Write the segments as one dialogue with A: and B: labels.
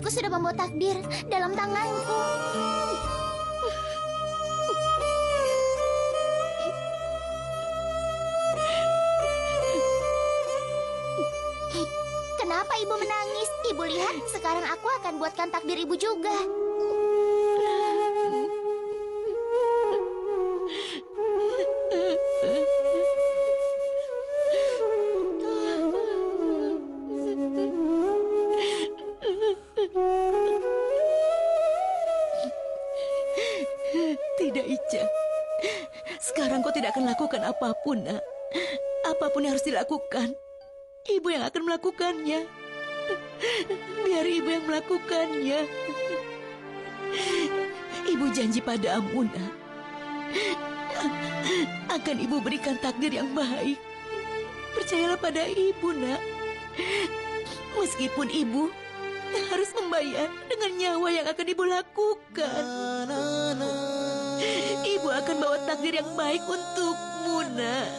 A: Aku sudah membawa takdir dalam tanganku. Kenapa ibu menangis? Ibu lihat, sekarang aku akan buatkan takdir ibu juga.
B: Tidak, Ica. Sekarang kau tidak akan lakukan apapun, nak. Apapun yang harus dilakukan, ibu yang akan melakukannya. Biar ibu yang melakukannya. Ibu janji padamu, nak. Akan ibu berikan takdir yang baik. Percayalah pada ibu, nak. Meskipun ibu harus membayar dengan nyawa yang akan ibu lakukan. Ibu akan bawa takdir yang baik untukmu, nak.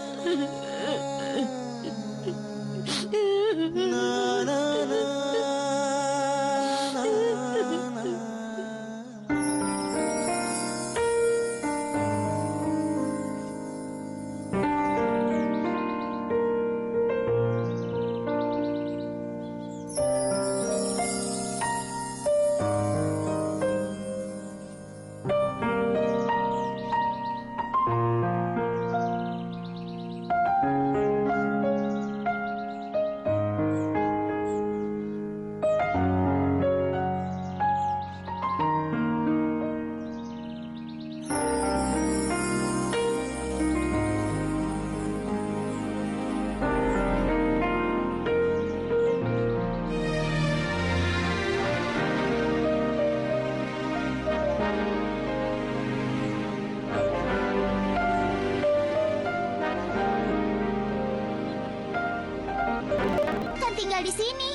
A: Kan tinggal di sini.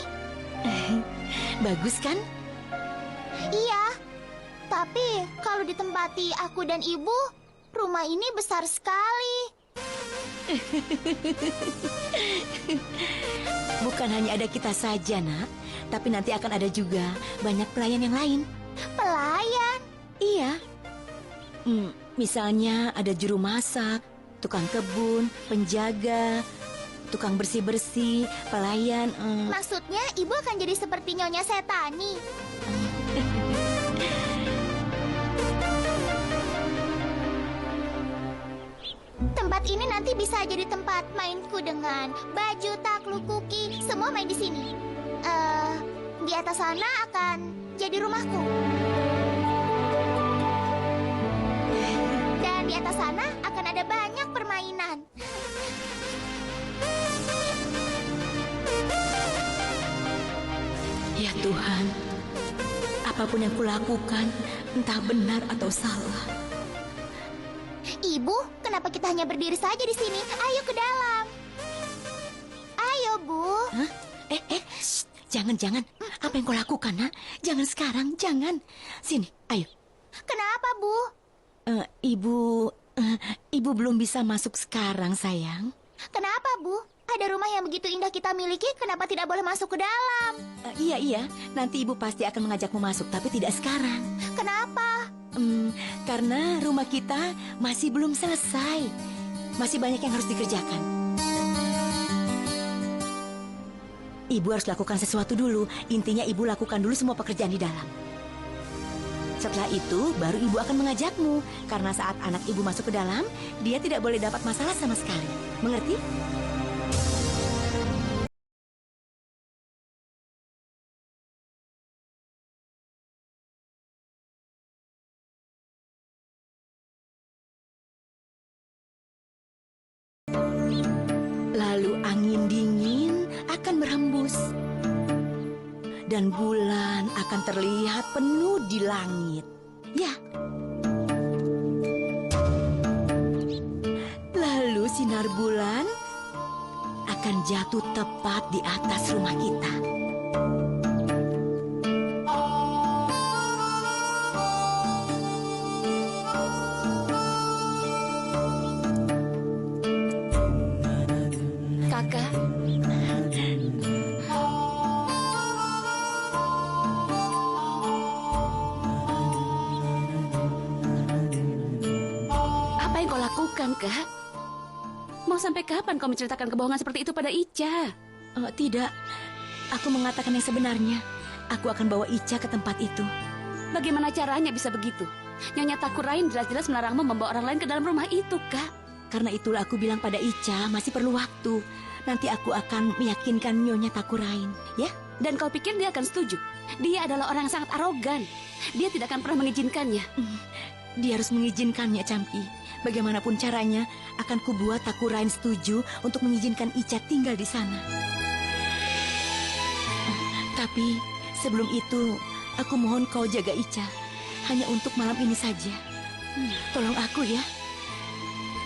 B: Bagus kan?
A: Iya. Tapi kalau ditempati aku dan ibu, rumah ini besar sekali.
B: Bukan hanya ada kita saja, nak. Tapi nanti akan ada juga banyak pelayan yang lain.
A: Pelayan?
B: Iya. Misalnya ada juru masak, tukang kebun, penjaga, tukang bersih-bersih, pelayan.
A: Maksudnya ibu akan jadi seperti Nyonya Setani. Tempat ini nanti bisa jadi tempat mainku dengan baju, takluk, kuki, semua main di sini. Di atas sana akan jadi rumahku. Dan di atas sana akan ada banyak permainan.
B: Ya Tuhan, apapun yang kulakukan, entah benar atau salah.
A: Ibu, kenapa kita hanya berdiri saja di sini? Ayo ke dalam. Ayo, Bu.
B: Hah? Shh, jangan. Apa yang kau lakukan, nak? Jangan sekarang, jangan. Sini, ayo.
A: Kenapa, Bu?
B: Ibu belum bisa masuk sekarang, sayang.
A: Kenapa, Bu? Ada rumah yang begitu indah kita miliki, kenapa tidak boleh masuk ke dalam?
B: Iya. Nanti ibu pasti akan mengajakmu masuk, tapi tidak sekarang.
A: Kenapa?
B: Karena rumah kita masih belum selesai. Masih banyak yang harus dikerjakan. Ibu harus lakukan sesuatu dulu. Intinya ibu lakukan dulu semua pekerjaan di dalam. Setelah itu, baru ibu akan mengajakmu. Karena saat anak ibu masuk ke dalam, dia tidak boleh dapat masalah sama sekali. Mengerti? Lalu angin dingin akan berhembus. Dan bulan akan terlihat penuh di langit. Ya. Lalu sinar bulan akan jatuh tepat di atas rumah kita.
A: Kakak,
C: lakukan, Kak? Mau sampai kapan kau menceritakan kebohongan seperti itu pada Ica?
B: Tidak, aku mengatakan yang sebenarnya. Aku akan bawa Ica ke tempat itu.
C: Bagaimana caranya bisa begitu? Nyonya Takurain jelas-jelas melarangmu membawa orang lain ke dalam rumah itu, Kak.
B: Karena itulah aku bilang pada Ica, masih perlu waktu. Nanti aku akan meyakinkan Nyonya Takurain, ya?
C: Dan kau pikir dia akan setuju? Dia adalah orang yang sangat arogan. Dia tidak akan pernah mengizinkannya.
B: Dia harus mengizinkannya, Campi. Bagaimanapun caranya, akan kubuat Takurain setuju untuk mengizinkan Ica tinggal di sana. Tapi sebelum itu, aku mohon kau jaga Ica. Hanya untuk malam ini saja. Tolong aku ya.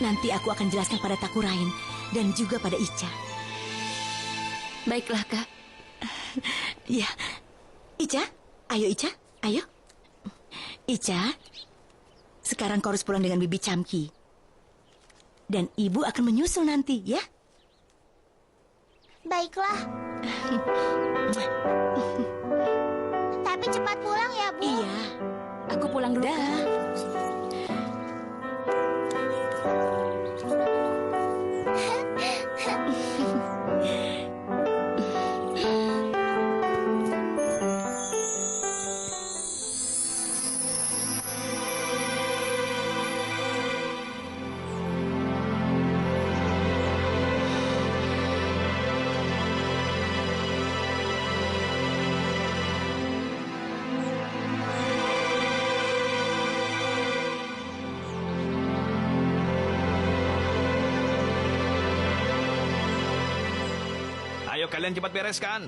B: Nanti aku akan jelaskan pada Takurain dan juga pada Ica.
C: Baiklah, Kak.
B: Ya, Ica, ayo Ica, ayo. Ica, sekarang kau harus pulang dengan Bibi Camki. Dan ibu akan menyusul nanti, ya?
A: Baiklah. Tapi cepat pulang ya, Bu.
B: Iya.
C: Aku pulang dulu.
B: Dah.
D: Ayo kalian cepat bereskan.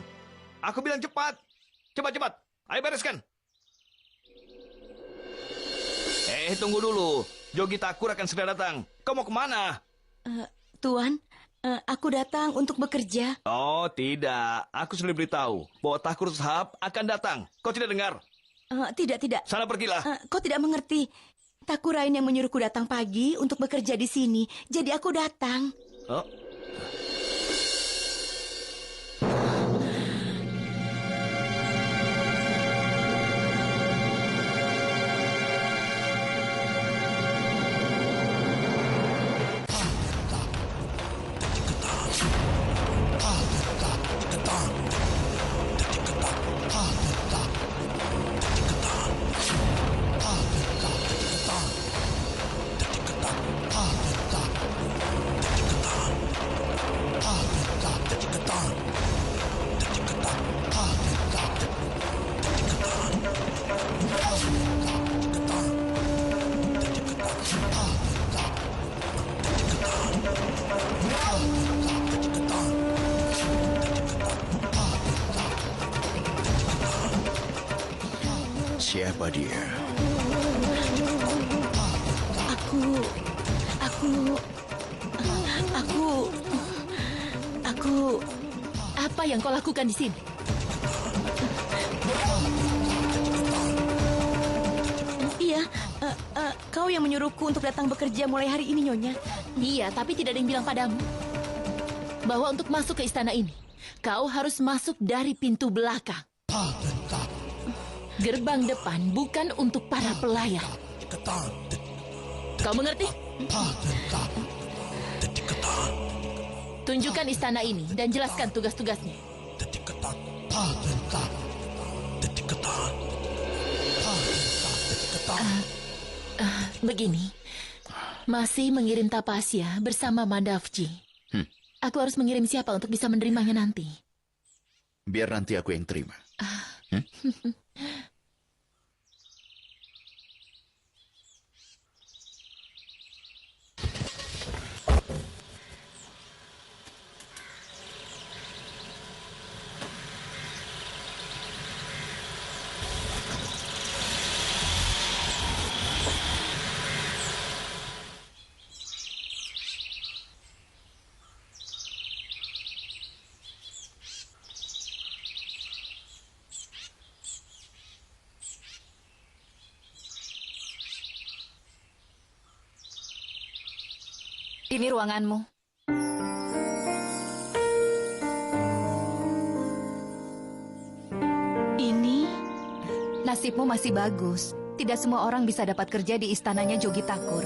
D: Aku bilang cepat. Cepat. Ayo bereskan. Tunggu dulu. Jogi Takur akan segera datang. Kau mau kemana?
B: Tuan, aku datang untuk bekerja.
D: Oh, tidak. Aku sudah beritahu bahwa Takur Sahab akan datang. Kau tidak dengar?
B: Tidak.
D: Sana pergilah.
B: Kau tidak mengerti. Takurain yang menyuruhku datang pagi untuk bekerja di sini. Jadi aku datang.
D: Oh.
E: Siapa dia?
B: Aku...
F: Apa yang kau lakukan di sini?
B: Iya, kau yang menyuruhku untuk datang bekerja mulai hari ini, Nyonya.
F: Iya, tapi tidak ada yang bilang padamu bahwa untuk masuk ke istana ini, kau harus masuk dari pintu belakang. Gerbang depan bukan untuk para pelayan. Kau mengerti? Tunjukkan istana ini dan jelaskan tugas-tugasnya. Begini, masih mengirim Tapasya bersama Mandavji. Aku harus mengirim siapa untuk bisa menerimanya nanti?
E: Biar nanti aku yang terima.
F: Ini ruanganmu.
B: Ini...
F: Nasibmu masih bagus. Tidak semua orang bisa dapat kerja di istananya Jogi Takur.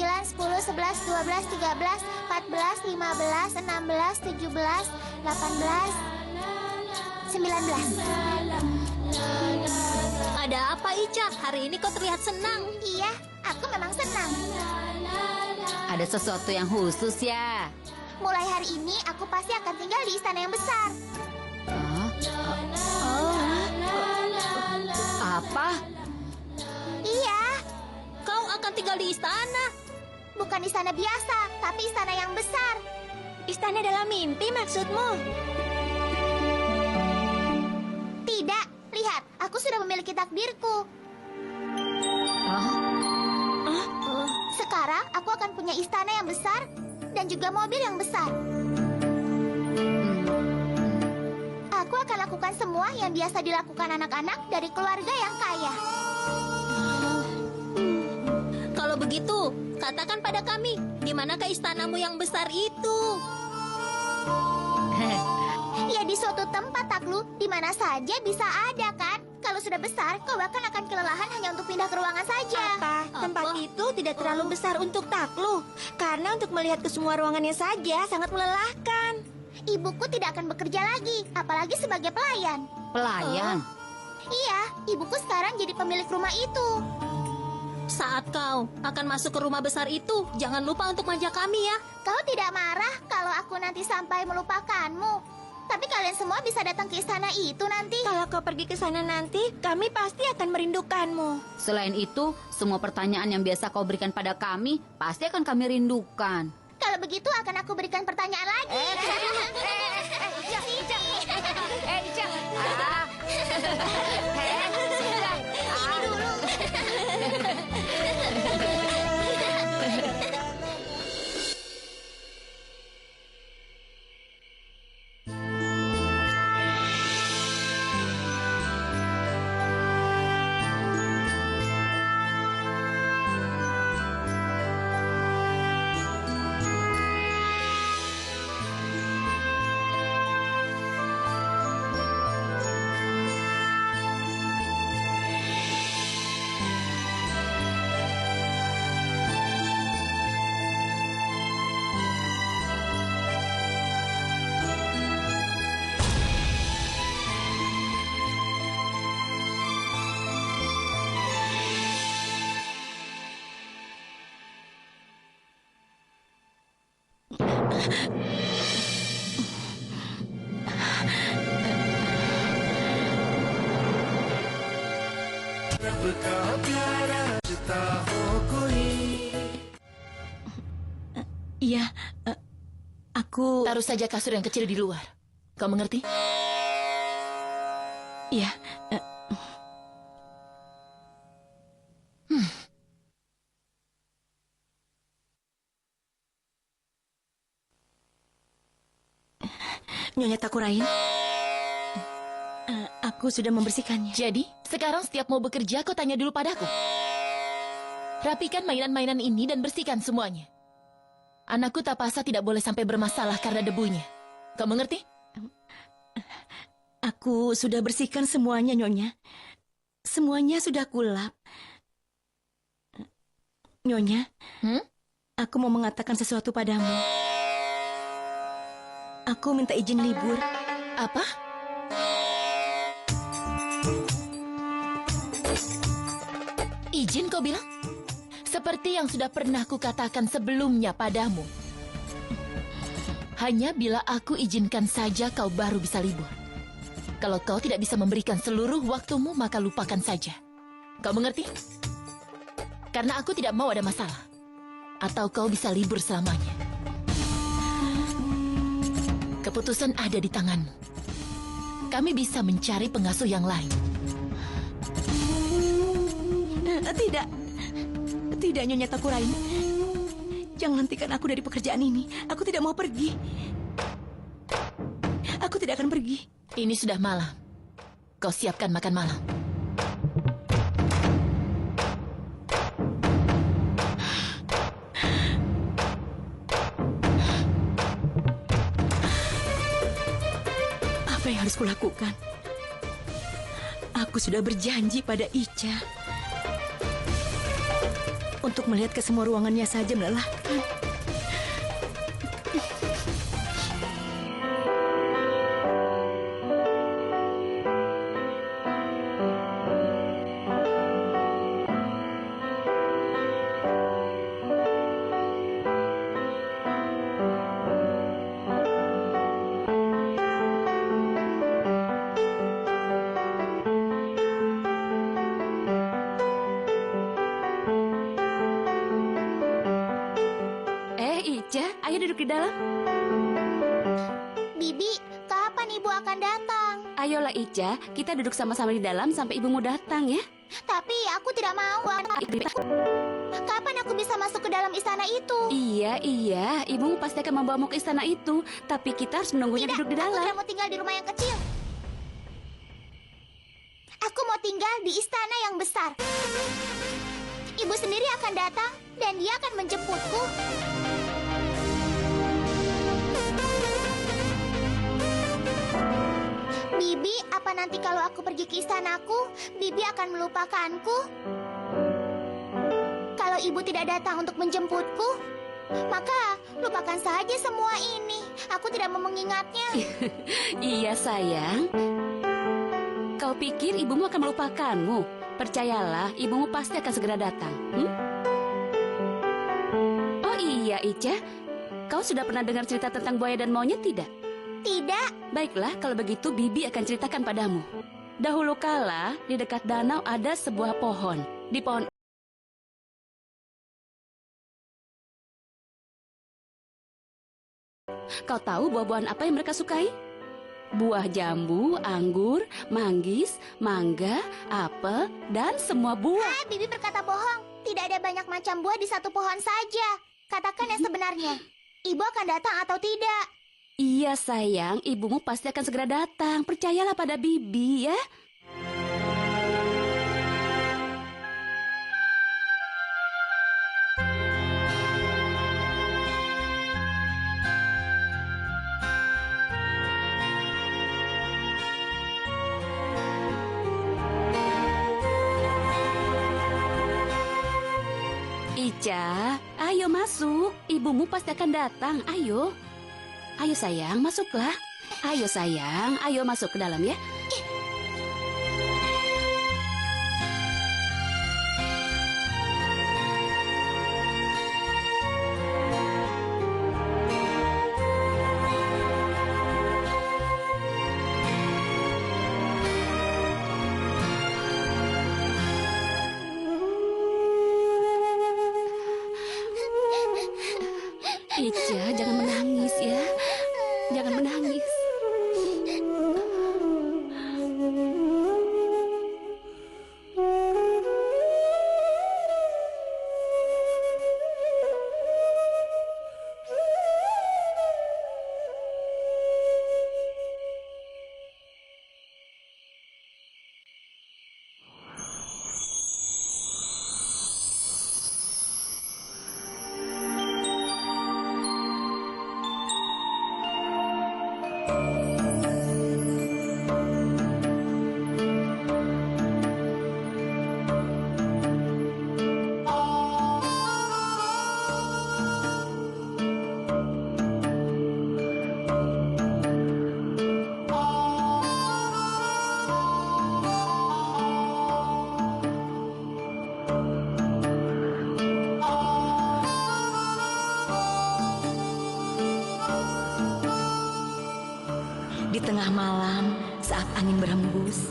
A: 9, 10, 11, 12, 13, 14, 15, 16, 17, 18, 19.
G: Ada apa, Ica? Hari ini kau terlihat senang.
A: Iya, aku memang senang.
C: Ada sesuatu yang khusus ya?
A: Mulai hari ini aku pasti akan tinggal di istana yang besar.
C: Apa?
A: Iya,
G: Kau akan tinggal di istana.
A: bukan istana biasa, tapi istana yang besar.
B: Istana dalam mimpi maksudmu?
A: Tidak, lihat, aku sudah memiliki takdirku. Sekarang aku akan punya istana yang besar dan juga mobil yang besar. Aku akan lakukan semua yang biasa dilakukan anak-anak dari keluarga yang kaya.
G: Kalau begitu, katakan pada kami, di manakah istanamu yang besar itu?
A: Ya di suatu tempat, Taklu, di mana saja bisa ada kan? Kalau sudah besar, kau bahkan akan kelelahan hanya untuk pindah ke ruangan saja.
B: Tempat itu tidak terlalu besar untuk Taklu. Karena untuk melihat ke semua ruangannya saja sangat melelahkan.
A: Ibuku tidak akan bekerja lagi, apalagi sebagai pelayan.
C: Pelayan?
A: Iya, ibuku sekarang jadi pemilik rumah itu.
G: Saat kau akan masuk ke rumah besar itu, jangan lupa untuk manja kami ya.
A: Kau tidak marah kalau aku nanti sampai melupakanmu. Tapi kalian semua bisa datang ke istana itu nanti.
B: Kalau kau pergi ke sana nanti, kami pasti akan merindukanmu.
C: Selain itu, semua pertanyaan yang biasa kau berikan pada kami, pasti akan kami rindukan.
A: Kalau begitu akan aku berikan pertanyaan lagi. Ini dulu.
H: रब का
B: Iya, aku...
F: Taruh saja kasur yang kecil di luar. Kau mengerti?
B: Iya, Nyonya Takurain, aku sudah membersihkannya.
F: Jadi, sekarang setiap mau bekerja, kau tanya dulu padaku. Rapikan mainan-mainan ini dan bersihkan semuanya. Anakku Tapasa tidak boleh sampai bermasalah karena debunya. Kau mengerti?
B: Aku sudah bersihkan semuanya, Nyonya. Semuanya sudah kulap. Nyonya, aku mau mengatakan sesuatu padamu. Aku minta izin libur.
F: Apa? Izin kau bilang? Seperti yang sudah pernah kukatakan sebelumnya padamu. Hanya bila aku izinkan saja kau baru bisa libur. Kalau kau tidak bisa memberikan seluruh waktumu, maka lupakan saja. Kau mengerti? Karena aku tidak mau ada masalah. Atau kau bisa libur selamanya. Keputusan ada di tanganmu. Kami bisa mencari pengasuh yang lain.
B: Tidak. Tidak, Nyonya Takurain. Jangan hentikan aku dari pekerjaan ini. Aku tidak mau pergi. Aku tidak akan pergi.
F: Ini sudah malam. Kau siapkan makan malam.
B: Apa yang harus kulakukan? Aku sudah berjanji pada Ica untuk melihat ke semua ruangannya saja melelahkan.
C: Ica, ayo duduk di dalam.
A: Bibi, kapan ibu akan datang?
C: Ayolah Ica, kita duduk sama-sama di dalam sampai ibumu datang ya.
A: Tapi aku tidak mau. Kapan aku bisa masuk ke dalam istana itu?
C: Iya, ibumu pasti akan membawamu ke istana itu. Tapi kita harus menunggunya
A: Tidak,
C: duduk di
A: aku
C: dalam.
A: tidak mau tinggal di rumah yang kecil. Aku mau tinggal di istana yang besar. Ibu sendiri akan datang dan dia akan menjemputku. Bibi, apa nanti kalau aku pergi ke istanaku, Bibi akan melupakanku? Kalau ibu tidak datang untuk menjemputku, maka lupakan saja semua ini. Aku tidak mau mengingatnya.
C: Iya sayang. Kau pikir ibumu akan melupakanmu? Percayalah, ibumu pasti akan segera datang. Oh iya Ica, kau sudah pernah dengar cerita tentang buaya dan monyet tidak?
A: Tidak.
C: Baiklah, kalau begitu Bibi akan ceritakan padamu. Dahulu kala, di dekat danau ada sebuah pohon. Di pohon kau tahu buah-buahan apa yang mereka sukai? Buah jambu, anggur, manggis, mangga, apel, dan semua buah.
A: Bibi berkata bohong. Tidak ada banyak macam buah di satu pohon saja. Katakan yang sebenarnya. Ibu akan datang atau tidak?
C: Iya sayang, ibumu pasti akan segera datang. Percayalah pada Bibi ya. Ica, ayo masuk. Ibumu pasti akan datang. Ayo. Ayo sayang, masuklah. Ayo sayang, ayo masuk ke dalam ya. Ica, jangan menangis ya. Jangan menangis.
B: Di tengah malam saat angin berhembus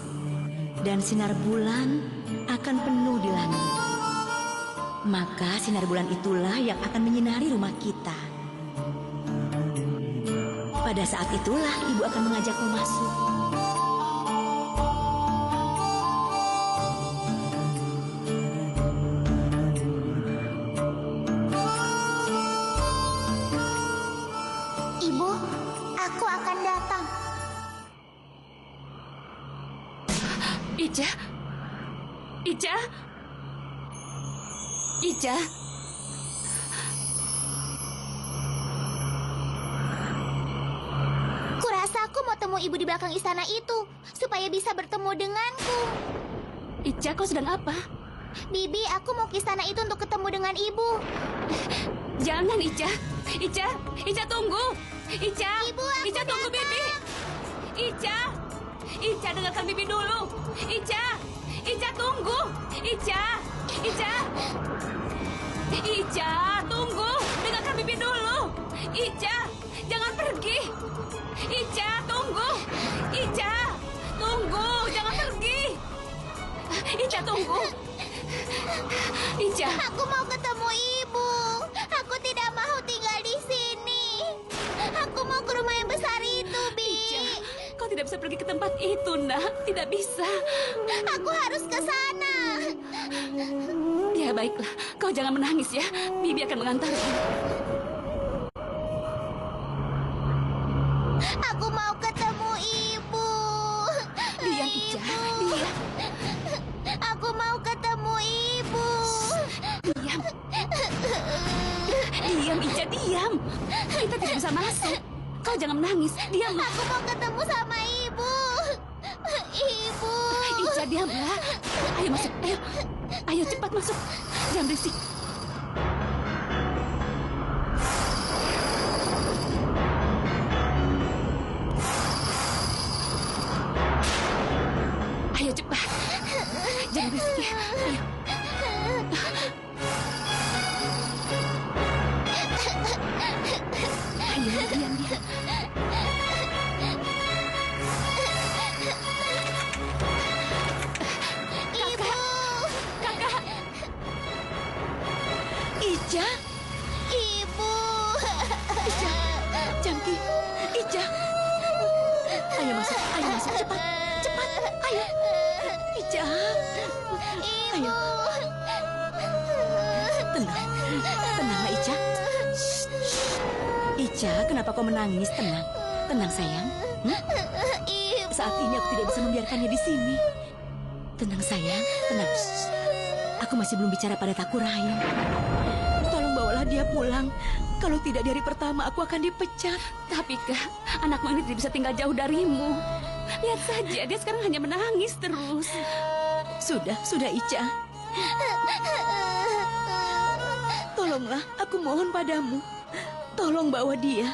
B: dan sinar bulan akan penuh di langit. Maka sinar bulan itulah yang akan menyinari rumah kita. Pada saat itulah ibu akan mengajakmu masuk.
A: Ibu, aku akan datang.
C: Ica. Ica. Ica.
A: Kurasa aku mau temu ibu di belakang istana itu, supaya bisa bertemu denganku.
C: Ica, kau sedang apa?
A: Bibi, aku mau ke istana itu untuk ketemu dengan ibu.
C: Jangan, Ica. Ica, Ica tunggu. Ica,
A: Ibu, aku
C: Ica tunggu,
A: datang.
C: Bibi. Ica, Ica dengarkan Bibi dulu. Ica, Ica tunggu. Ica, Ica. Ica, tunggu. Dengarkan Bibi dulu. Ica, jangan pergi. Ica, tunggu. Ica, tunggu. Jangan pergi. Ica, tunggu. Ica.
A: Aku mau ketemu ibu. Aku tidak mau tinggal di sini. Aku mau ke rumah yang besar itu, Bi.
C: Ica, kau tidak bisa pergi ke tempat itu, nak. Tidak bisa.
A: Aku harus ke sana.
C: Ya, baiklah. Kau jangan menangis ya. Bibi akan mengantarmu.
A: Aku mau ketemu ibu.
C: Diam, Ica. Diam.
A: Aku mau ketemu ibu.
C: Diam. Diam, Ica. Diam. Kita tidak bisa masuk. Kau jangan menangis. Diamlah.
A: Aku mau ketemu sama ibu. Ibu.
C: Ica, diamlah. Ayo masuk. Ayo. Ayo cepat masuk. Jangan berisik. Ayo cepat. Jangan berisik ya. Ayo. Ayo, diam, diam.
A: Ibu.
C: Kakak.
B: Ica,
A: Ibu.
B: Jamki, Ica. Ayo masuk cepat, cepat, ayo. Ica, ayo. Tenanglah Ica. Ica, kenapa kau menangis? Tenang sayang.
A: Ibu.
B: Saat ini aku tidak bisa membiarkannya di sini. Tenang sayang, tenang. Aku masih belum bicara pada Takurain. Tolong bawalah dia pulang. Kalau tidak di hari pertama aku akan dipecat.
C: Tapi Kak, anakmu ini tidak bisa tinggal jauh darimu. Lihat saja, dia sekarang hanya menangis terus.
B: Sudah Ica. Tolonglah, aku mohon padamu. Tolong bawa dia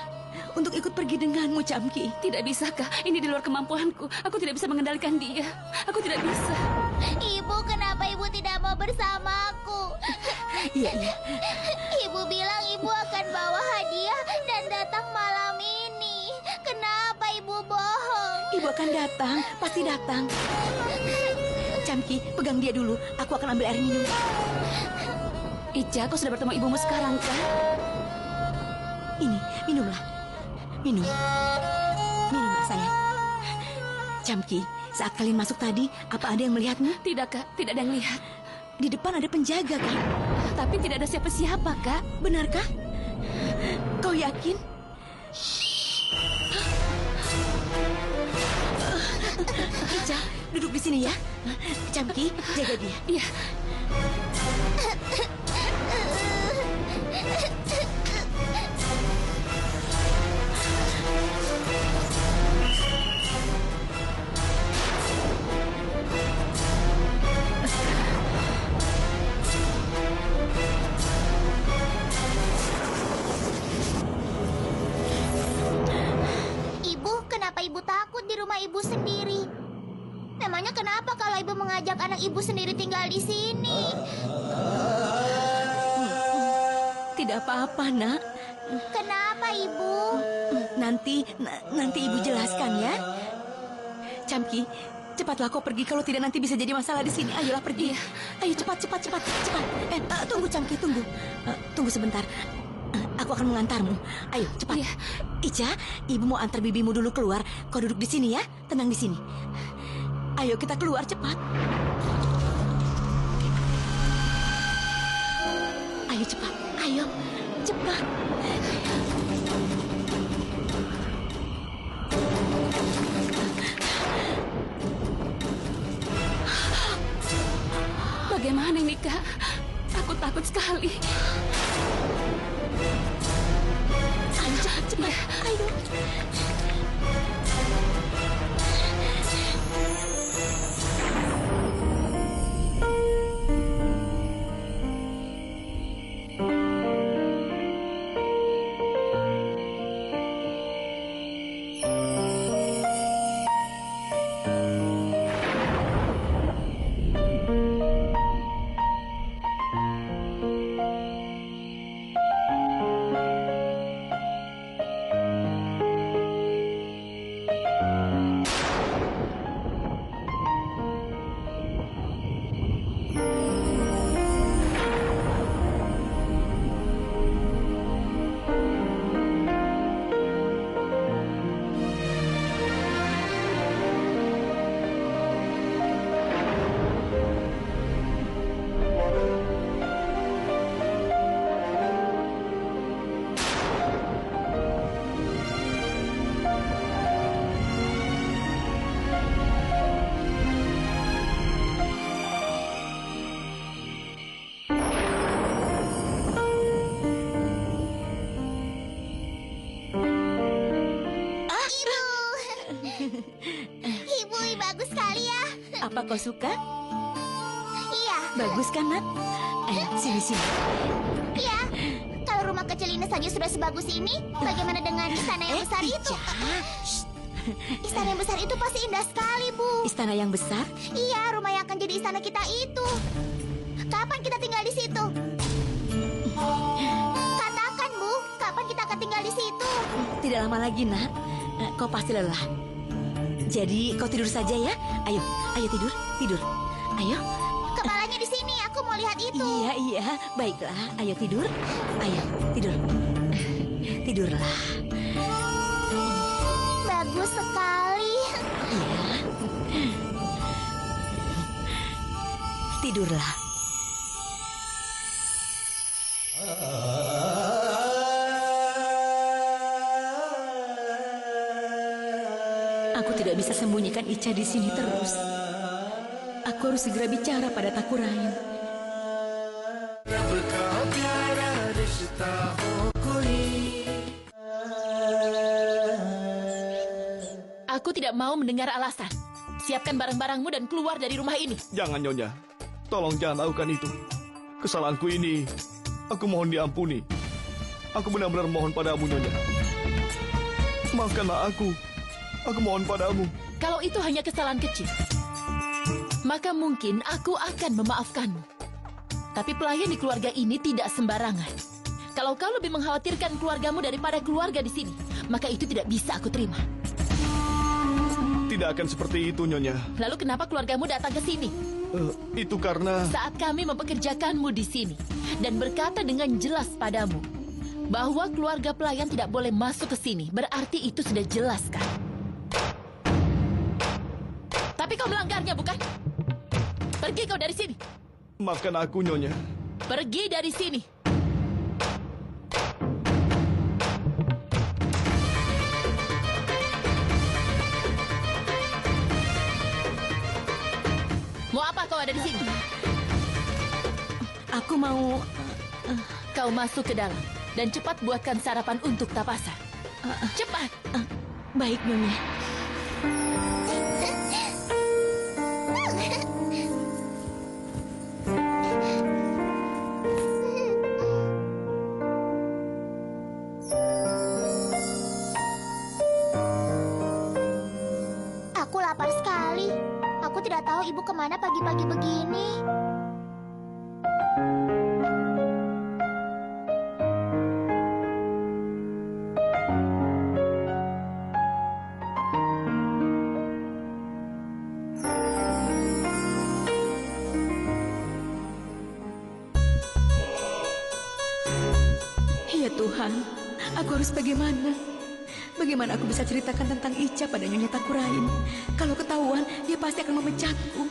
B: untuk ikut pergi denganmu, Camki.
C: Tidak bisa, Kak. Ini di luar kemampuanku. Aku tidak bisa mengendalikan dia. Aku tidak bisa.
A: Ibu, kenapa ibu tidak mau bersamaku?
B: Iya.
A: Ibu bilang ibu akan bawa hadiah dan datang malam ini. Kenapa ibu bohong?
B: Ibu akan datang, pasti datang. Camki, pegang dia dulu. Aku akan ambil air minum.
C: Ica, kau sudah bertemu ibumu sekarang, Kak?
B: Minum. Minum, sayang. Camki, saat kalian masuk tadi, apa ada yang melihatmu?
C: Tidak, Kak. Tidak ada yang lihat.
B: Di depan ada penjaga, kan?
C: Tapi tidak ada siapa-siapa, Kak.
B: Benarkah? Kau yakin? Ica, duduk di sini ya. Camki, jaga dia.
C: Iya.
A: Ibu, kenapa ibu takut di rumah ibu sendiri? Memangnya kenapa kalau ibu mengajak anak ibu sendiri tinggal di sini?
B: Tidak apa-apa, nak.
A: Kenapa ibu?
B: Nanti ibu jelaskan ya. Camki, cepatlah kau pergi, kalau tidak nanti bisa jadi masalah di sini. Ayolah pergi. Ayo cepat. Tunggu Camki, tunggu. Tunggu sebentar. Aku akan mengantarmu. Ayo cepat.
C: Iya.
B: Ica, ibu mau antar bibimu dulu keluar. Kau duduk di sini ya. Tenang di sini. Ayo kita keluar cepat. Ayo cepat. Ayo cepat.
C: Bagaimana ini, Kak? Aku takut sekali.
B: Ayo cepat. Ayo.
A: Ibu, bagus sekali ya.
B: Apa kau suka?
A: Iya,
B: Bagus kan, Nat? Ayo, sini.
A: iya. Kalau rumah kecil ini saja sudah sebagus ini, bagaimana dengan istana yang besar itu? Istana yang besar itu pasti indah sekali, Bu.
B: Istana yang besar?
A: Iya, rumah yang akan jadi istana kita itu. Kapan kita tinggal di situ? Katakan, Bu, kapan kita akan tinggal di situ?
B: Tidak lama lagi, Nat. Kau pasti lelah. Jadi kau tidur saja ya. Ayo tidur. Ayo.
A: Kepalanya di sini, aku mau lihat itu.
B: Iya. Baiklah, ayo tidur. Ayo, tidur. Tidurlah.
A: Bagus sekali.
B: Iya. Tidurlah. Aku tidak bisa sembunyikan Ica di sini terus. Aku harus segera bicara pada Takurain.
F: Aku tidak mau mendengar alasan. Siapkan barang-barangmu dan keluar dari rumah ini.
D: Jangan, Nyonya. Tolong jangan lakukan itu. Kesalahanku ini, aku mohon diampuni. Aku benar-benar mohon padamu, Nyonya. Maafkanlah aku. Aku mohon padamu.
F: Kalau itu hanya kesalahan kecil, maka mungkin aku akan memaafkanmu. Tapi pelayan di keluarga ini tidak sembarangan. Kalau kau lebih mengkhawatirkan keluargamu daripada keluarga di sini, maka itu tidak bisa aku terima.
D: Tidak akan seperti itu, Nyonya.
F: Lalu kenapa keluargamu datang ke sini?
D: Itu karena...
F: Saat kami mempekerjakanmu di sini dan berkata dengan jelas padamu Bahwa keluarga pelayan tidak boleh masuk ke sini, berarti itu sudah jelas kan? Tapi kau melanggarnya, bukan? Pergi kau dari sini.
D: Maafkan aku, Nyonya.
F: Pergi dari sini. Mau apa kau ada di sini?
B: Aku mau...
F: Kau masuk ke dalam dan cepat buatkan sarapan untuk Tapasa. Cepat.
B: Baik, Nyonya.
A: Aku lapar sekali. Aku tidak tahu ibu kemana pagi-pagi begini.
B: Ya Tuhan, aku harus bagaimana? Bagaimana aku bisa ceritakan tentang Ica pada Nyonya Takurain? Kalau ketahuan, dia pasti akan memecatku.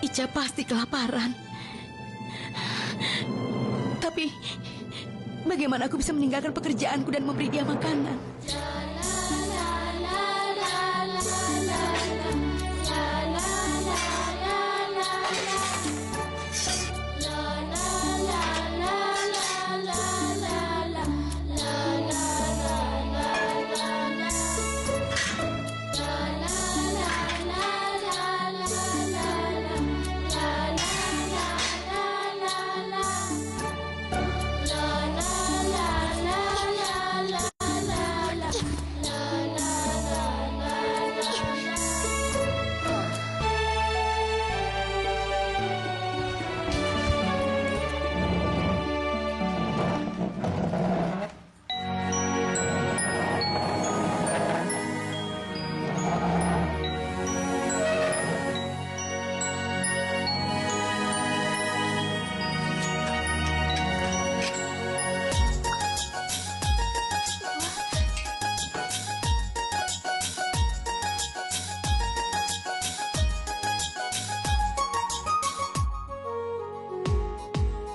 B: Ica pasti kelaparan. Tapi bagaimana aku bisa meninggalkan pekerjaanku dan memberi dia makanan?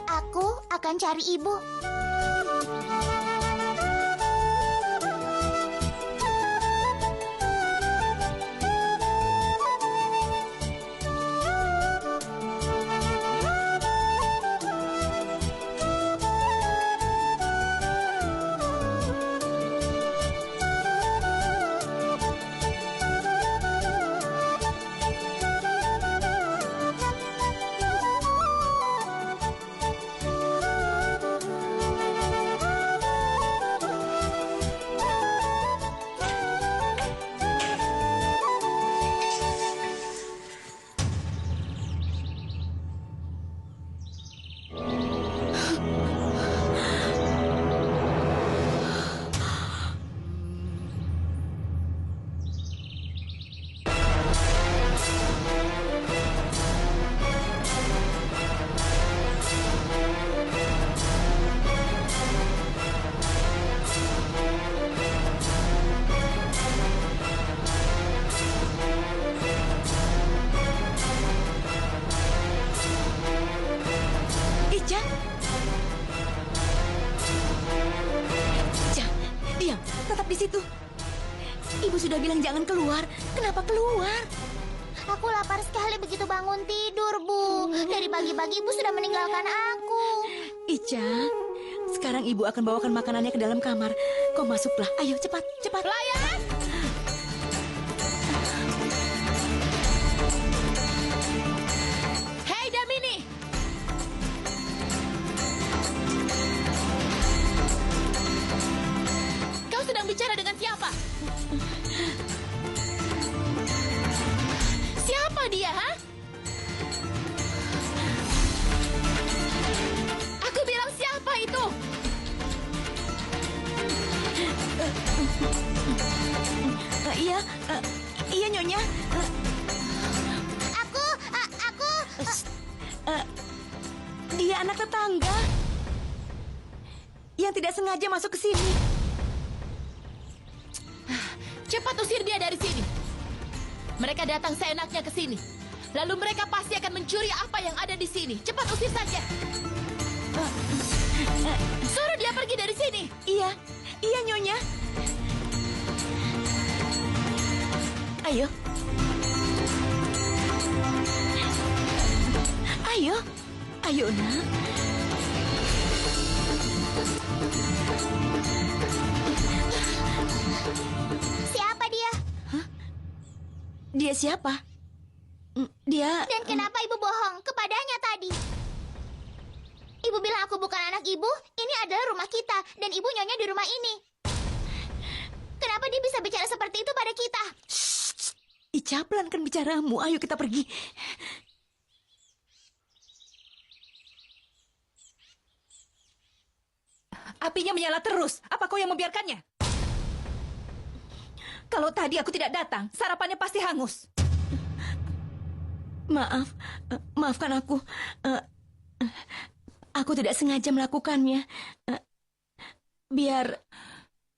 A: Aku akan cari ibu.
B: Ica? Ica, diam, tetap di situ. Ibu sudah bilang jangan keluar. Kenapa keluar?
A: Aku lapar sekali begitu bangun tidur, Bu. Dari pagi-pagi Ibu sudah meninggalkan aku.
B: Ica, sekarang ibu akan bawakan makanannya ke dalam kamar. Kau masuklah. Ayo, cepat, cepat.
F: Pelayan!
B: Iya, iya Nyonya.
A: Aku.
B: Dia anak tetangga yang tidak sengaja masuk ke sini.
F: Cepat usir dia dari sini. Mereka datang seenaknya ke sini. Lalu mereka pasti akan mencuri apa yang ada di sini. Cepat usir saja. Suruh dia pergi dari sini.
B: Iya, iya Nyonya. Ayo. Ayo. Ayo, Nak.
A: Siapa dia?
B: Dia siapa? Dia...
A: Dan kenapa ibu bohong kepadanya tadi? Ibu bilang aku bukan anak ibu. Ini adalah rumah kita. Dan ibu nyonya di rumah ini. Kenapa dia bisa bicara seperti itu pada kita?
B: Ica, pelankan bicaramu. Ayo kita pergi.
I: Apinya menyala terus. Apa kau yang membiarkannya? Kalau tadi aku tidak datang, sarapannya pasti hangus.
B: Maaf, maafkan aku. Aku tidak sengaja melakukannya. Biar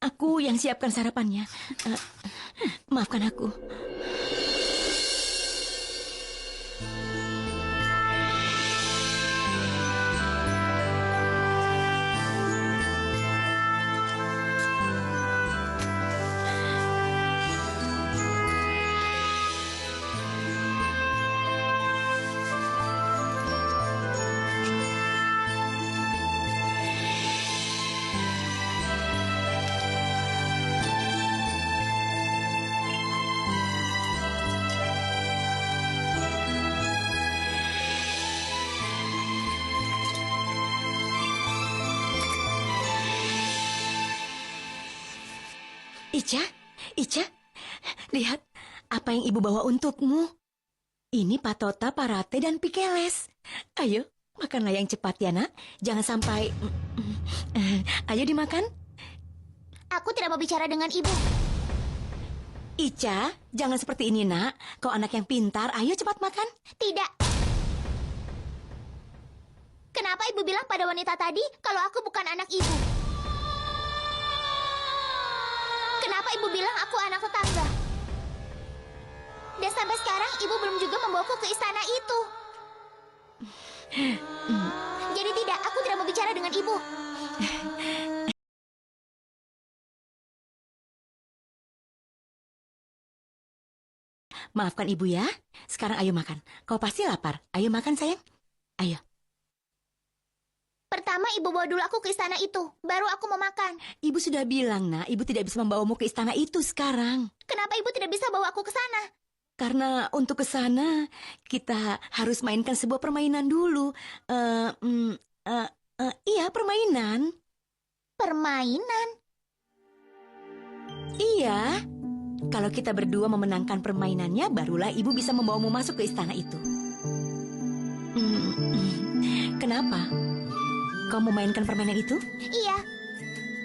B: aku yang siapkan sarapannya. Maafkan aku. Ica, lihat apa yang ibu bawa untukmu. Ini patota, parate, dan pikeles. Ayo, makanlah yang cepat ya, Nak. Jangan sampai... Ayo dimakan.
A: Aku tidak mau bicara dengan ibu.
B: Ica, jangan seperti ini, Nak. Kau anak yang pintar, ayo cepat makan.
A: Tidak. Kenapa ibu bilang pada wanita tadi kalau aku bukan anak ibu? Kenapa ibu bilang aku anak tetangga? Dan sampai sekarang ibu belum juga membawaku ke istana itu. Jadi tidak, aku tidak mau bicara dengan ibu.
B: Maafkan ibu ya. Sekarang ayo makan. Kau pasti lapar. Ayo makan, sayang. Ayo.
A: Pertama ibu bawa dulu aku ke istana itu, baru aku mau makan.
B: Ibu sudah bilang, Nak, ibu tidak bisa membawamu ke istana itu sekarang.
A: Kenapa ibu tidak bisa bawa aku ke sana?
B: Karena untuk ke sana, kita harus mainkan sebuah permainan dulu. Iya, permainan.
A: Permainan?
B: Iya. Kalau kita berdua memenangkan permainannya, barulah ibu bisa membawamu masuk ke istana itu. Kenapa? Kau mau mainkan permainan itu?
A: Iya.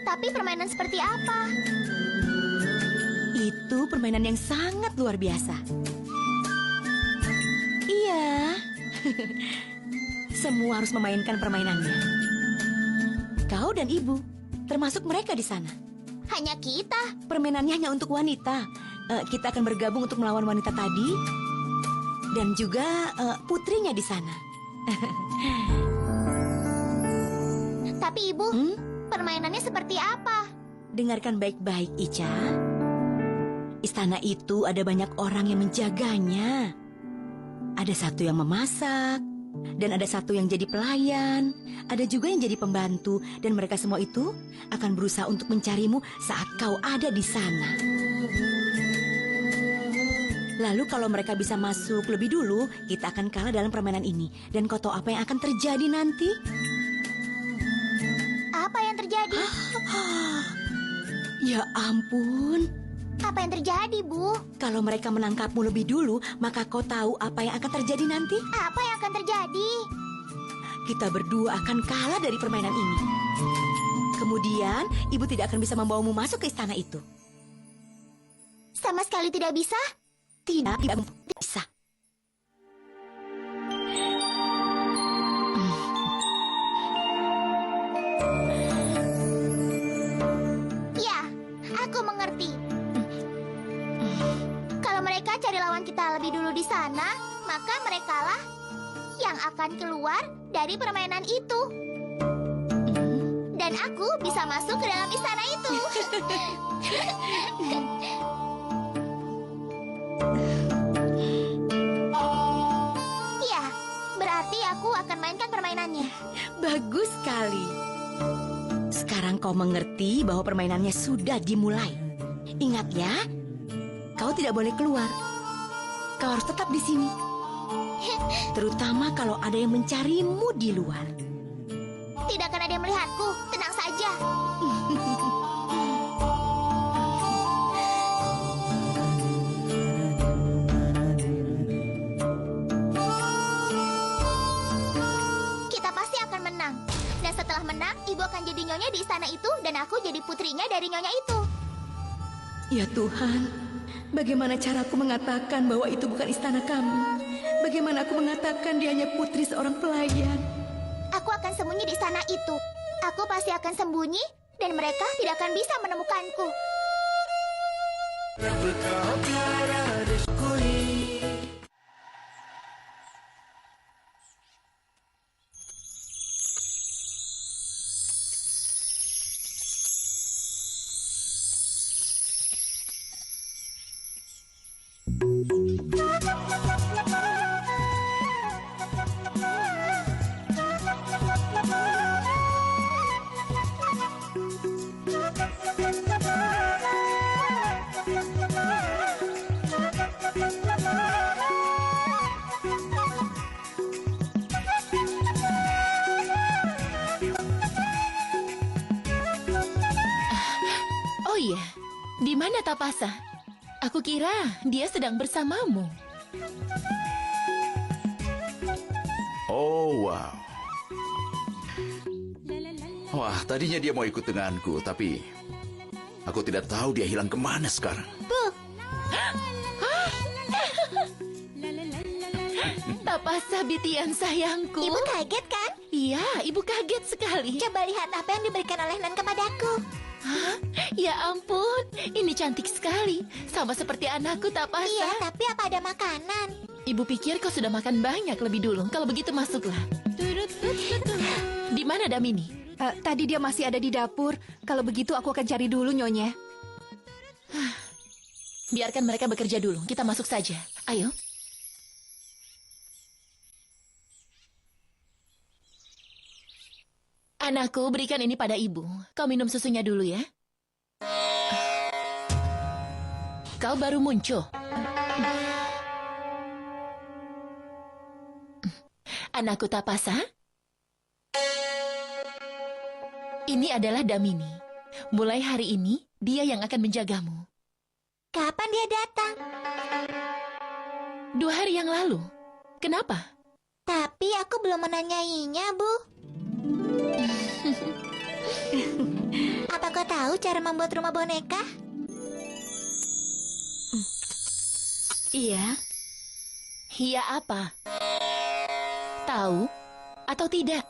A: Tapi permainan seperti apa?
B: Itu permainan yang sangat luar biasa. Iya. Semua harus memainkan permainannya. Kau dan ibu, termasuk mereka di sana.
A: Hanya kita.
B: Permainannya hanya untuk wanita. Kita akan bergabung untuk melawan wanita tadi. Dan juga putrinya di sana.
A: Tapi ibu, permainannya seperti apa?
B: Dengarkan baik-baik, Ica. Istana itu ada banyak orang yang menjaganya. Ada satu yang memasak, dan ada satu yang jadi pelayan. Ada juga yang jadi pembantu, dan mereka semua itu akan berusaha untuk mencarimu saat kau ada di sana. Lalu kalau mereka bisa masuk lebih dulu, kita akan kalah dalam permainan ini. Dan kau tahu apa yang akan terjadi nanti?
A: Apa yang terjadi?
B: Ya ampun.
A: Apa yang terjadi, Bu?
B: Kalau mereka menangkapmu lebih dulu, maka kau tahu apa yang akan terjadi nanti?
A: Apa yang akan terjadi?
B: Kita berdua akan kalah dari permainan ini. Kemudian, ibu tidak akan bisa membawamu masuk ke istana itu.
A: Sama sekali tidak bisa?
B: Tidak bisa.
A: Ya, aku mengerti. Kalau mereka cari lawan kita lebih dulu di sana, maka merekalah yang akan keluar dari permainan itu. Dan aku bisa masuk ke dalam istana itu. Ya, berarti aku akan mainkan permainannya.
B: Bagus sekali. Sekarang kau mengerti bahwa permainannya sudah dimulai. Ingat ya, kau tidak boleh keluar. Kau harus tetap di sini. Terutama kalau ada yang mencarimu di luar.
A: Tidak akan ada yang melihatku. Tenang saja. Kita pasti akan menang. Dan setelah menang, ibu akan jadi nyonya di istana itu dan aku jadi putrinya dari nyonya itu.
B: Ya Tuhan, bagaimana caraku mengatakan bahwa itu bukan istana kami? Bagaimana aku mengatakan dia hanya putri seorang pelayan?
A: Aku akan sembunyi di istana itu. Aku pasti akan sembunyi dan mereka tidak akan bisa menemukanku.
F: Oh iya, di mana Tapasa? Aku kira dia sedang bersamamu.
E: Oh, wow. Wah, tadinya dia mau ikut denganku, tapi aku tidak tahu dia hilang kemana sekarang.
F: Tapasa Bitian sayangku.
A: Ibu kaget kan?
F: Iya, ibu kaget sekali.
A: Coba lihat apa yang diberikan oleh Nan kepadaku.
F: Hah? Ya ampun, ini cantik sekali. Sama seperti anakku Tapasa.
A: Iya, tapi apa ada makanan?
F: Ibu pikir kau sudah makan banyak lebih dulu. Kalau begitu masuklah. Di mana Damini?
I: Tadi dia masih ada di dapur. Kalau begitu aku akan cari dulu nyonya.
F: Biarkan mereka bekerja dulu. Kita masuk saja. Ayo. Anakku, berikan ini pada ibu. Kau minum susunya dulu ya. Kau baru muncul. Anakku Tapasa. Ini adalah Damini. Mulai hari ini, dia yang akan menjagamu.
A: Kapan dia datang?
F: 2 hari yang lalu. Kenapa?
A: Tapi aku belum menanyainya, Bu. Apa kau tahu cara membuat rumah boneka?
B: Iya.
F: Iya apa? Tahu atau tidak?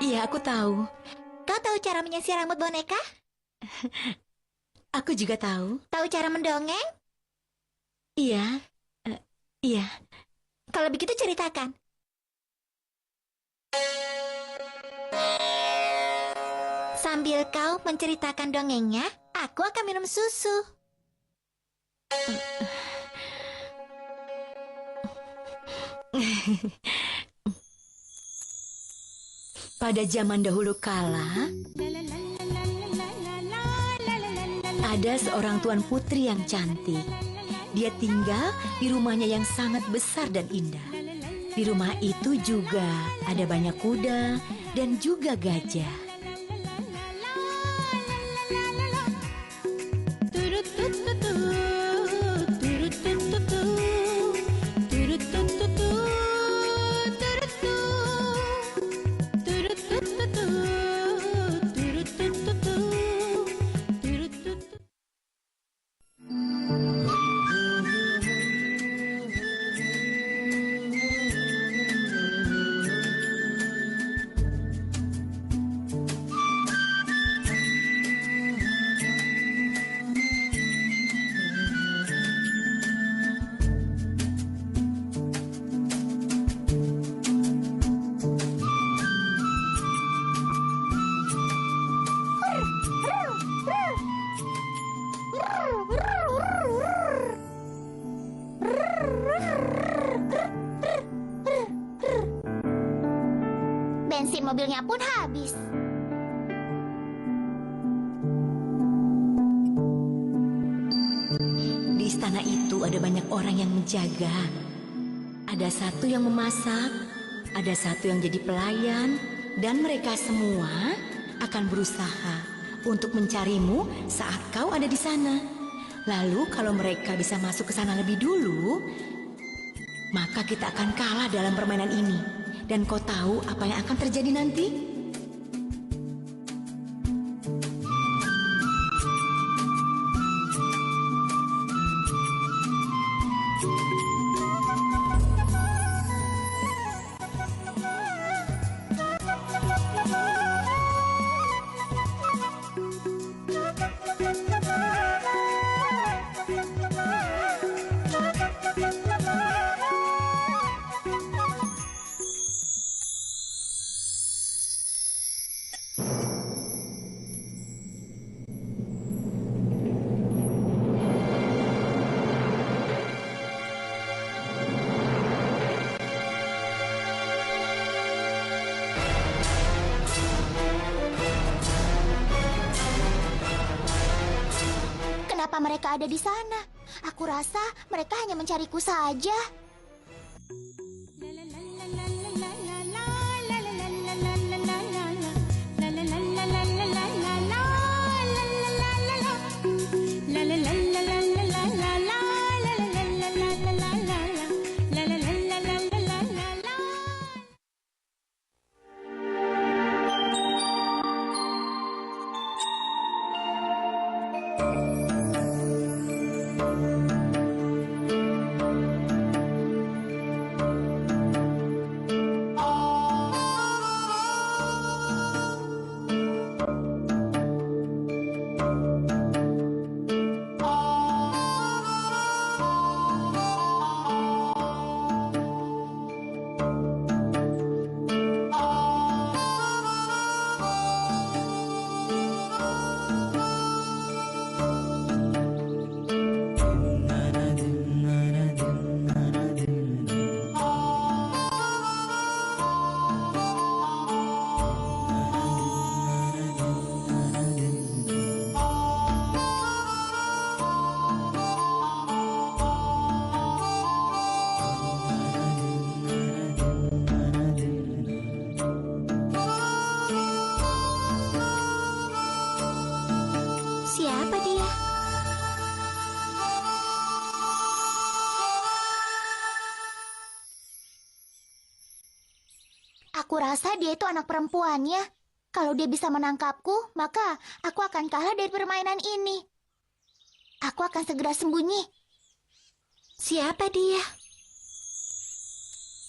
B: Iya, aku tahu.
A: Kau tahu cara menyisir rambut boneka?
B: Aku juga tahu.
A: Tahu cara mendongeng?
B: Iya. Iya.
A: Kalau begitu ceritakan. Sambil kau menceritakan dongengnya, aku akan minum susu.
B: Pada zaman dahulu kala, ada seorang tuan putri yang cantik. Dia tinggal di rumahnya yang sangat besar dan indah. Di rumah itu juga ada banyak kuda dan juga gajah.
A: Bensin mobilnya pun habis.
B: Di istana itu ada banyak orang yang menjaga. Ada satu yang memasak, ada satu yang jadi pelayan, dan mereka semua akan berusaha untuk mencarimu saat kau ada di sana. Lalu kalau mereka bisa masuk ke sana lebih dulu, maka kita akan kalah dalam permainan ini. Dan kau tahu apa yang akan terjadi nanti?
A: Kenapa mereka ada di sana? Aku rasa mereka hanya mencariku saja. Siapa dia? Aku rasa dia itu anak perempuannya. Kalau dia bisa menangkapku, maka aku akan kalah dari permainan ini. Aku akan segera sembunyi. Siapa dia?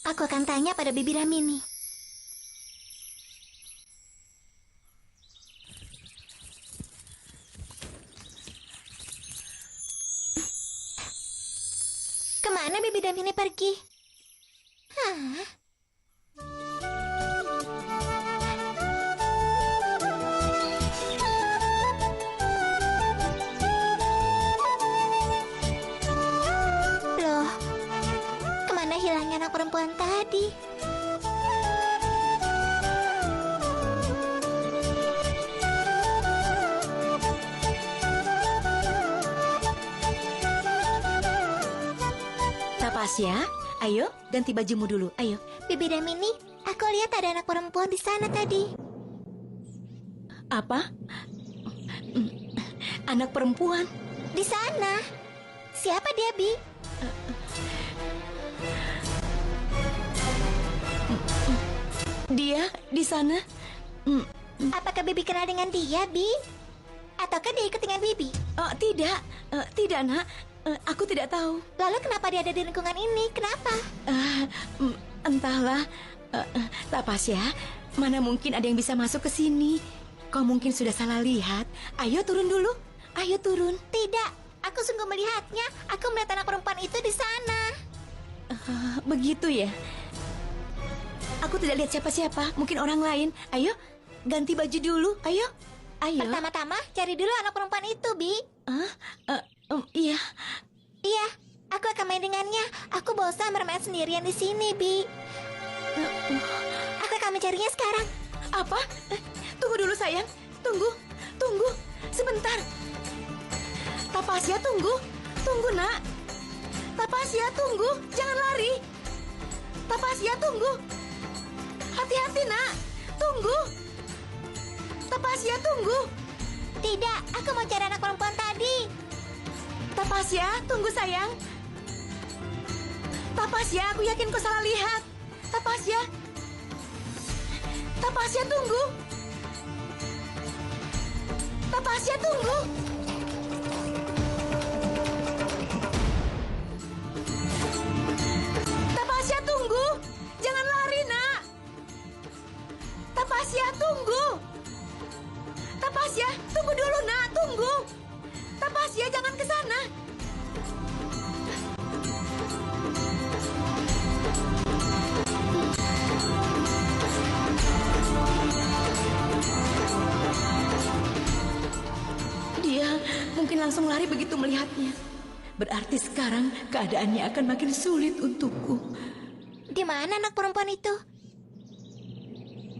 A: Aku akan tanya pada Bibi Ramini. Kemana Bibi Ramini pergi? Hah? Loh, kemana hilangnya anak perempuan tadi?
B: Tapasya, ayo ganti bajumu dulu, ayo.
A: Bibi Ramini, aku lihat ada anak perempuan di sana tadi.
B: Apa? Anak perempuan?
A: Di sana. Siapa dia, Bi?
B: Dia di sana?
A: Apakah Bibi kenal dengan dia, Bi? Ataukah dia ikut dengan Bibi?
B: Tidak, tidak nak. Aku tidak tahu.
A: Lalu kenapa dia ada di lingkungan ini? Kenapa?
B: Entahlah. Tapasya, mana mungkin ada yang bisa masuk ke sini? Kau mungkin sudah salah lihat. Ayo turun dulu. Ayo turun.
A: Tidak, aku sungguh melihatnya. Aku melihat anak perempuan itu di sana.
B: Begitu ya? Aku tidak lihat siapa-siapa. Mungkin orang lain. Ayo, ganti baju dulu. Ayo. Ayo.
A: Pertama-tama cari dulu anak perempuan itu, Bi.
B: Iya.
A: Iya, aku akan main dengannya. Aku bosan bermain sendirian di sini, Bi. Aku akan mencarinya sekarang.
B: Apa? Tunggu dulu sayang. Tunggu. Sebentar. Tapasya, tunggu. Tunggu, nak. Tapasya, tunggu. Jangan lari. Tapasya, tunggu. Hati-hati, nak. Tunggu. Tapasya, tunggu.
A: Tidak, aku mau cari anak perempuan tadi.
B: Tapasya, tunggu sayang. Tapasya, aku yakin kau salah lihat. Tapasya. Tapasya, tunggu. Tapasya, tunggu. Tapasya, tunggu. Jangan lari, nak. Tapasya, tunggu. Tapasya, tunggu dulu, nak. Tunggu. Tapasya, jangan ke sana. Dia mungkin langsung lari begitu melihatnya. Berarti sekarang keadaannya akan makin sulit untukku.
A: Di mana anak perempuan itu?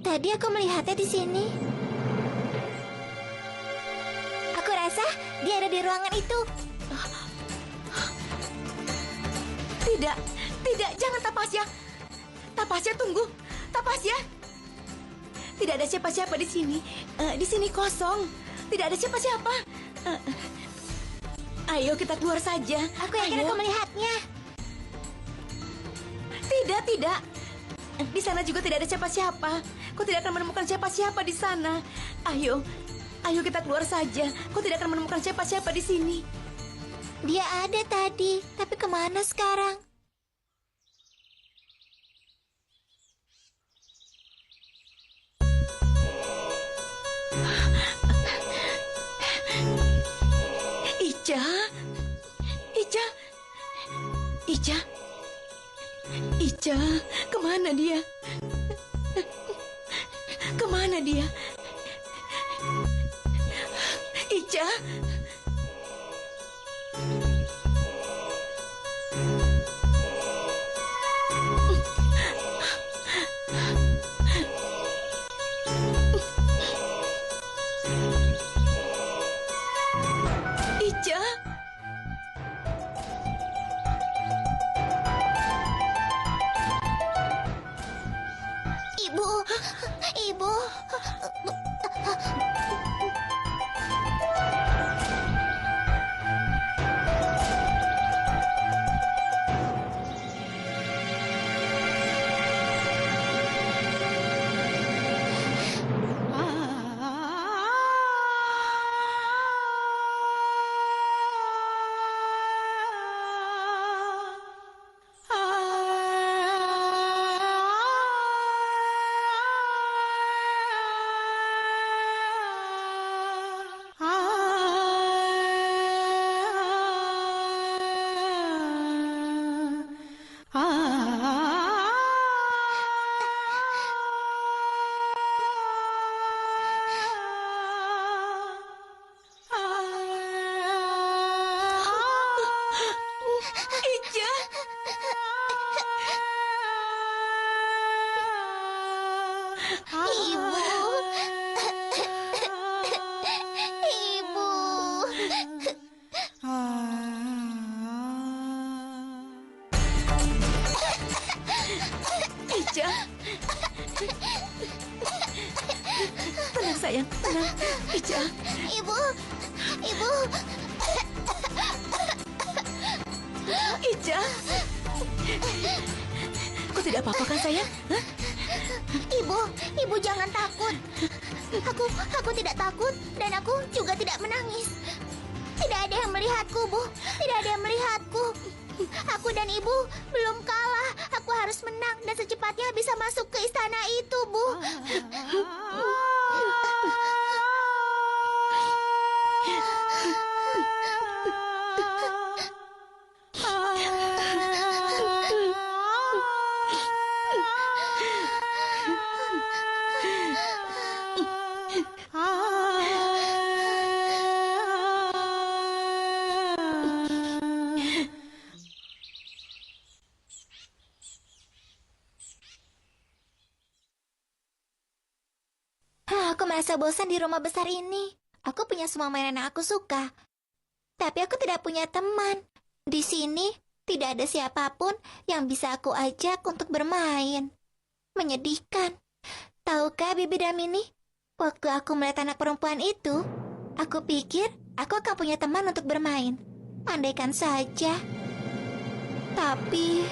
A: Tadi aku melihatnya di sini. Aku rasa dia ada di ruangan itu.
B: Tidak, jangan Tapasya. Tapasya, tunggu. Tapasya. Tidak ada siapa-siapa di sini. Di sini kosong. Tidak ada siapa-siapa. Ayo kita keluar saja.
A: Aku yakin
B: Ayo.
A: aku melihatnya.
B: Tidak. Di sana juga tidak ada siapa-siapa. Kau tidak akan menemukan siapa-siapa di sana. Ayo kita keluar saja. Kau tidak akan menemukan siapa-siapa di sini.
A: Dia ada tadi, tapi kemana sekarang?
B: Ica, kemana dia? Kemana dia? Ica? Ica?
A: Ibu.
B: Ica. Tenang sayang, tenang. Ica.
A: Ibu.
B: Ica. Kau tidak apa-apa kan sayang? Hah?
A: Ibu jangan takut. Aku tidak takut dan aku juga tidak menangis. Tidak ada yang melihatku, Bu. Tidak ada yang melihatku. Aku dan Ibu belum kalah. Aku harus menang dan secepatnya bisa masuk ke istana itu, Bu. Aku merasa bosan di rumah besar ini. Aku punya semua mainan yang aku suka. Tapi aku tidak punya teman. Di sini tidak ada siapapun yang bisa aku ajak untuk bermain. Menyedihkan. Tahukah Bibi Damini? Waktu aku melihat anak perempuan itu, aku pikir aku akan punya teman untuk bermain. Andaikan saja. Tapi...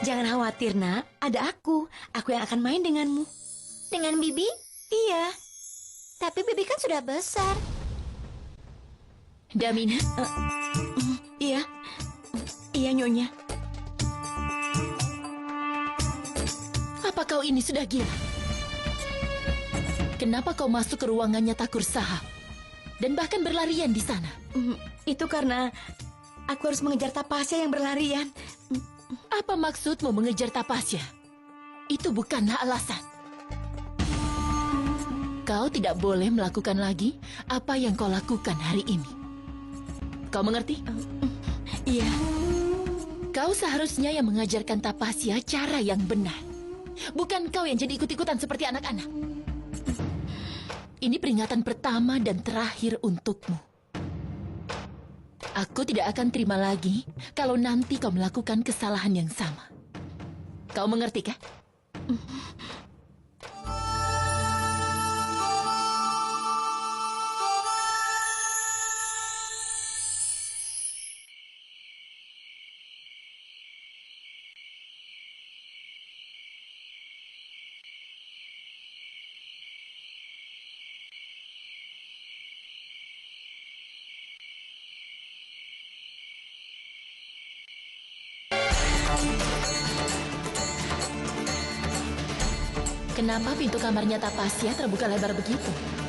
B: Jangan khawatir, nak. Ada aku. Aku yang akan main denganmu.
A: Dengan Bibi?
B: Iya.
A: Tapi Bibi kan sudah besar.
F: Damini,
B: Iya. Iya, Nyonya.
F: apa kau ini sudah gila? Kenapa kau masuk ke ruangannya Takur Sahab? Dan bahkan berlarian di sana?
B: Itu karena aku harus mengejar Tapasya yang berlarian.
F: Apa maksudmu mengejar Tapasya? Itu bukanlah alasan. Kau tidak boleh melakukan lagi apa yang kau lakukan hari ini. Kau mengerti?
B: Iya.
F: Kau seharusnya yang mengajarkan Tapasya cara yang benar. Bukan kau yang jadi ikut-ikutan seperti anak-anak. Ini peringatan pertama dan terakhir untukmu. Aku tidak akan terima lagi kalau nanti kau melakukan kesalahan yang sama. Kau mengerti, kah? Kenapa pintu kamarnya Tapasya terbuka lebar begitu?